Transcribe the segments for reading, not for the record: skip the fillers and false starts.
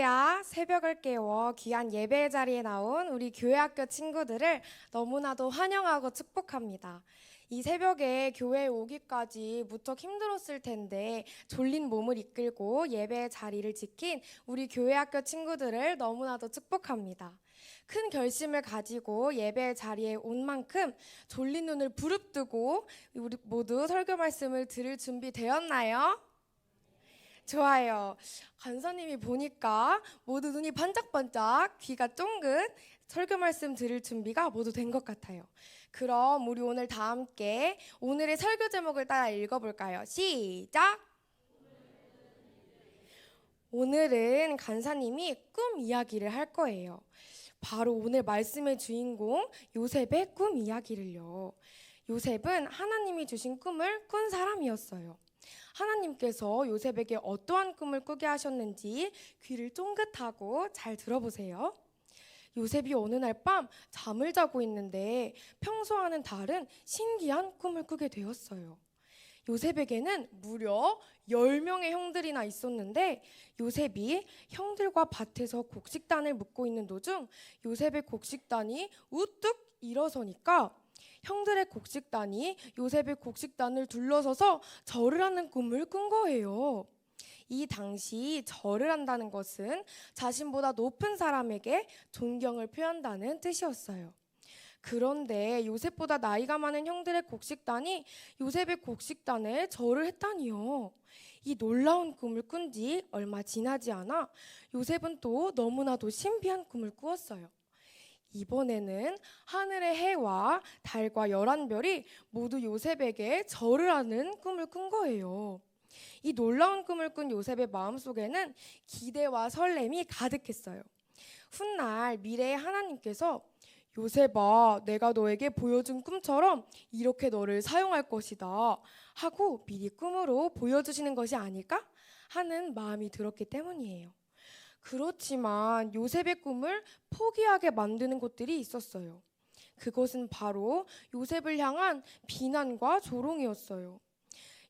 할렐루야. 새벽을 깨워 귀한 예배의 자리에 나온 우리 교회학교 친구들을 너무나도 환영하고 축복합니다. 이 새벽에 교회에 오기까지 무척 힘들었을 텐데 졸린 몸을 이끌고 예배의 자리를 지킨 우리 교회학교 친구들을 너무나도 축복합니다. 큰 결심을 가지고 예배의 자리에 온 만큼 졸린 눈을 부릅뜨고 우리 모두 설교 말씀을 들을 준비 되었나요? 좋아요. 간사님이 보니까 모두 눈이 반짝반짝, 귀가 쫑긋, 설교 말씀 들을 준비가 모두 된 것 같아요. 그럼 우리 오늘 다 함께 오늘의 설교 제목을 따라 읽어볼까요? 시작! 오늘은 간사님이 꿈 이야기를 할 거예요. 바로 오늘 말씀의 주인공 요셉의 꿈 이야기를요. 요셉은 하나님이 주신 꿈을 꾼 사람이었어요. 하나님께서 요셉에게 어떠한 꿈을 꾸게 하셨는지 귀를 쫑긋하고 잘 들어보세요. 요셉이 어느 날 밤 잠을 자고 있는데 평소와는 다른 신기한 꿈을 꾸게 되었어요. 요셉에게는 무려 10명의 형들이나 있었는데 요셉이 형들과 밭에서 곡식단을 묶고 있는 도중 요셉의 곡식단이 우뚝 일어서니까 형들의 곡식단이 요셉의 곡식단을 둘러서서 절을 하는 꿈을 꾼 거예요. 이 당시 절을 한다는 것은 자신보다 높은 사람에게 존경을 표한다는 뜻이었어요. 그런데 요셉보다 나이가 많은 형들의 곡식단이 요셉의 곡식단에 절을 했다니요. 이 놀라운 꿈을 꾼 지 얼마 지나지 않아 요셉은 또 너무나도 신비한 꿈을 꾸었어요. 이번에는 하늘의 해와 달과 11별이 모두 요셉에게 절을 하는 꿈을 꾼 거예요. 이 놀라운 꿈을 꾼 요셉의 마음속에는 기대와 설렘이 가득했어요. 훗날 미래의 하나님께서 요셉아, 내가 너에게 보여준 꿈처럼 이렇게 너를 사용할 것이다 하고 미리 꿈으로 보여주시는 것이 아닐까 하는 마음이 들었기 때문이에요. 그렇지만 요셉의 꿈을 포기하게 만드는 것들이 있었어요. 그것은 바로 요셉을 향한 비난과 조롱이었어요.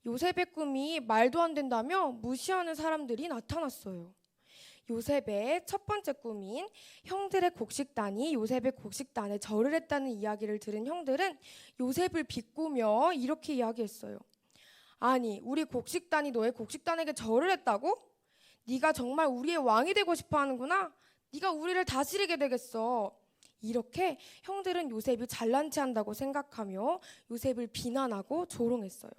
요셉의 꿈이 말도 안 된다며 무시하는 사람들이 나타났어요. 요셉의 첫 번째 꿈인 형들의 곡식단이 요셉의 곡식단에 절을 했다는 이야기를 들은 형들은 요셉을 비꼬며 이렇게 이야기했어요. 아니, 우리 곡식단이 너의 곡식단에게 절을 했다고? 네가 정말 우리의 왕이 되고 싶어 하는구나. 네가 우리를 다스리게 되겠어. 이렇게 형들은 요셉이 잘난 체 한다고 생각하며 요셉을 비난하고 조롱했어요.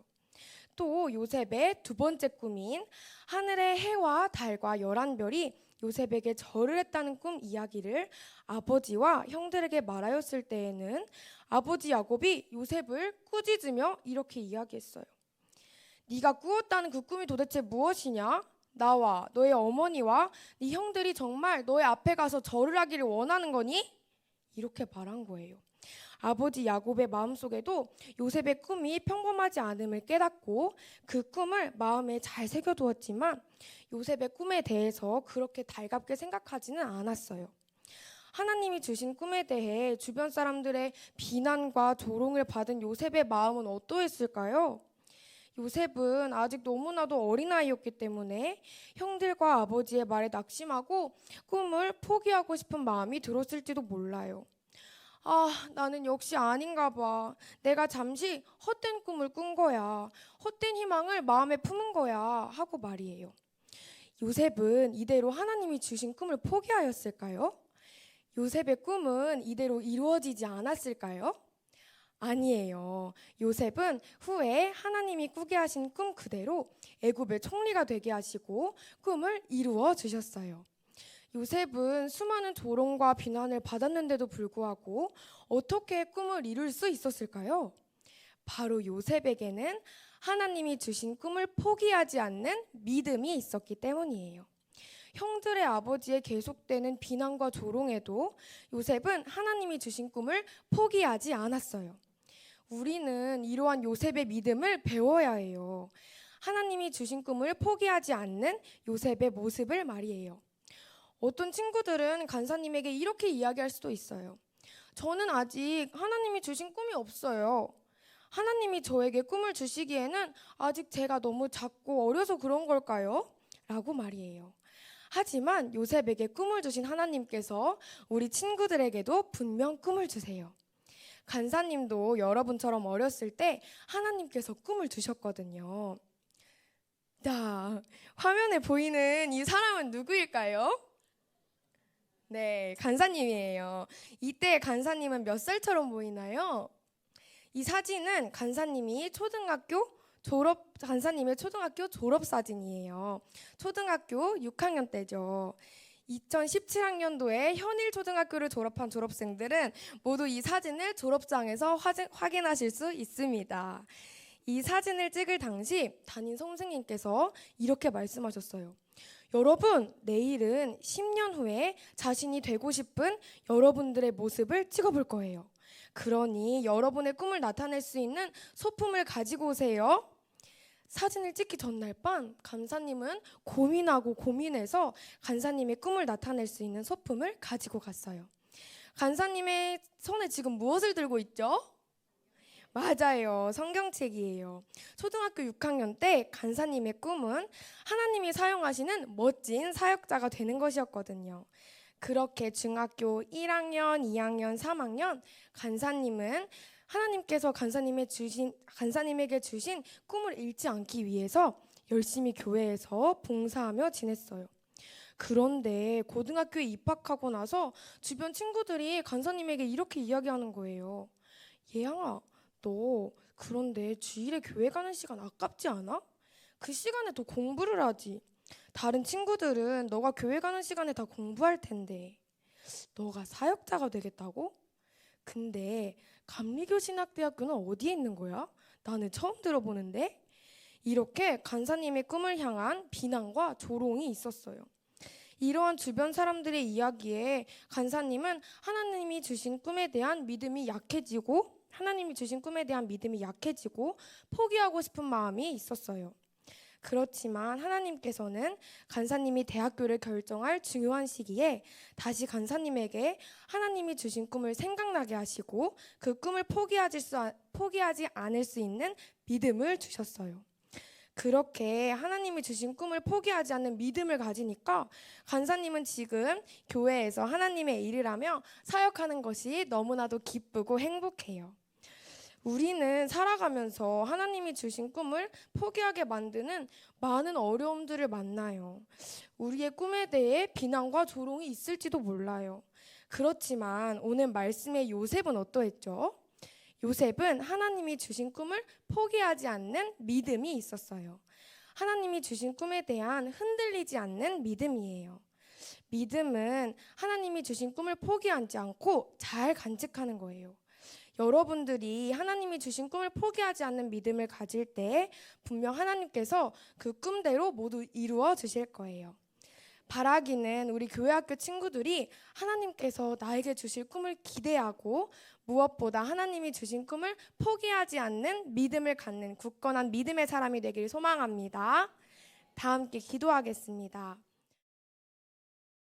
또 요셉의 두 번째 꿈인 하늘의 해와 달과 11별이 요셉에게 절을 했다는 꿈 이야기를 아버지와 형들에게 말하였을 때에는 아버지 야곱이 요셉을 꾸짖으며 이렇게 이야기했어요. 네가 꾸었다는 그 꿈이 도대체 무엇이냐? 나와 너의 어머니와 네 형들이 정말 너의 앞에 가서 절을 하기를 원하는 거니? 이렇게 말한 거예요. 아버지 야곱의 마음속에도 요셉의 꿈이 평범하지 않음을 깨닫고 그 꿈을 마음에 잘 새겨두었지만 요셉의 꿈에 대해서 그렇게 달갑게 생각하지는 않았어요. 하나님이 주신 꿈에 대해 주변 사람들의 비난과 조롱을 받은 요셉의 마음은 어떠했을까요? 요셉은 아직 너무나도 어린아이였기 때문에 형들과 아버지의 말에 낙심하고 꿈을 포기하고 싶은 마음이 들었을지도 몰라요. 아, 나는 역시 아닌가 봐. 내가 잠시 헛된 꿈을 꾼 거야. 헛된 희망을 마음에 품은 거야. 하고 말이에요. 요셉은 이대로 하나님이 주신 꿈을 포기하였을까요? 요셉의 꿈은 이대로 이루어지지 않았을까요? 아니에요. 요셉은 후에 하나님이 꾸게 하신 꿈 그대로 애굽의 총리가 되게 하시고 꿈을 이루어 주셨어요. 요셉은 수많은 조롱과 비난을 받았는데도 불구하고 어떻게 꿈을 이룰 수 있었을까요? 바로 요셉에게는 하나님이 주신 꿈을 포기하지 않는 믿음이 있었기 때문이에요. 형들의 아버지의 계속되는 비난과 조롱에도 요셉은 하나님이 주신 꿈을 포기하지 않았어요. 우리는 이러한 요셉의 믿음을 배워야 해요. 하나님이 주신 꿈을 포기하지 않는 요셉의 모습을 말이에요. 어떤 친구들은 간사님에게 이렇게 이야기할 수도 있어요. 저는 아직 하나님이 주신 꿈이 없어요. 하나님이 저에게 꿈을 주시기에는 아직 제가 너무 작고 어려서 그런 걸까요? 라고 말이에요. 하지만 요셉에게 꿈을 주신 하나님께서 우리 친구들에게도 분명 꿈을 주세요. 간사님도 여러분처럼 어렸을 때 하나님께서 꿈을 주셨거든요. 자, 화면에 보이는 이 사람은 누구일까요? 네, 간사님이에요. 이때 간사님은 몇 살처럼 보이나요? 이 사진은 간사님의 초등학교 졸업 사진이에요. 초등학교 6학년 때죠. 2017학년도에 현일초등학교를 졸업한 졸업생들은 모두 이 사진을 졸업장에서 확인하실 수 있습니다. 이 사진을 찍을 당시 담임 선생님께서 이렇게 말씀하셨어요. 여러분, 내일은 10년 후에 자신이 되고 싶은 여러분들의 모습을 찍어볼 거예요. 그러니 여러분의 꿈을 나타낼 수 있는 소품을 가지고 오세요. 사진을 찍기 전날 밤 간사님은 고민해서 간사님의 꿈을 나타낼 수 있는 소품을 가지고 갔어요. 간사님의 손에 지금 무엇을 들고 있죠? 맞아요. 성경책이에요. 초등학교 6학년 때 간사님의 꿈은 하나님이 사용하시는 멋진 사역자가 되는 것이었거든요. 그렇게 중학교 1학년, 2학년, 3학년 간사님은 하나님께서 간사님에게 주신 꿈을 잃지 않기 위해서 열심히 교회에서 봉사하며 지냈어요. 그런데 고등학교에 입학하고 나서 주변 친구들이 간사님에게 이렇게 이야기하는 거예요. 예양아, 너 그런데 주일에 교회 가는 시간 아깝지 않아? 그 시간에 더 공부를 하지. 다른 친구들은 너가 교회 가는 시간에 다 공부할 텐데 너가 사역자가 되겠다고? 근데 감리교신학대학교는 어디에 있는 거야? 나는 처음 들어보는데? 이렇게 간사님의 꿈을 향한 비난과 조롱이 있었어요. 이러한 주변 사람들의 이야기에 간사님은 하나님이 주신 꿈에 대한 믿음이 약해지고 포기하고 싶은 마음이 있었어요. 그렇지만 하나님께서는 간사님이 대학교를 결정할 중요한 시기에 다시 간사님에게 하나님이 주신 꿈을 생각나게 하시고 그 꿈을 포기하지 않을 수 있는 믿음을 주셨어요. 그렇게 하나님이 주신 꿈을 포기하지 않는 믿음을 가지니까 간사님은 지금 교회에서 하나님의 일을 하며 사역하는 것이 너무나도 기쁘고 행복해요. 우리는 살아가면서 하나님이 주신 꿈을 포기하게 만드는 많은 어려움들을 만나요. 우리의 꿈에 대해 비난과 조롱이 있을지도 몰라요. 그렇지만 오늘 말씀의 요셉은 어떠했죠? 요셉은 하나님이 주신 꿈을 포기하지 않는 믿음이 있었어요. 하나님이 주신 꿈에 대한 흔들리지 않는 믿음이에요. 믿음은 하나님이 주신 꿈을 포기하지 않고 잘 간직하는 거예요. 여러분들이 하나님이 주신 꿈을 포기하지 않는 믿음을 가질 때 분명 하나님께서 그 꿈대로 모두 이루어 주실 거예요. 바라기는 우리 교회학교 친구들이 하나님께서 나에게 주실 꿈을 기대하고 무엇보다 하나님이 주신 꿈을 포기하지 않는 믿음을 갖는 굳건한 믿음의 사람이 되길 소망합니다. 다 함께 기도하겠습니다.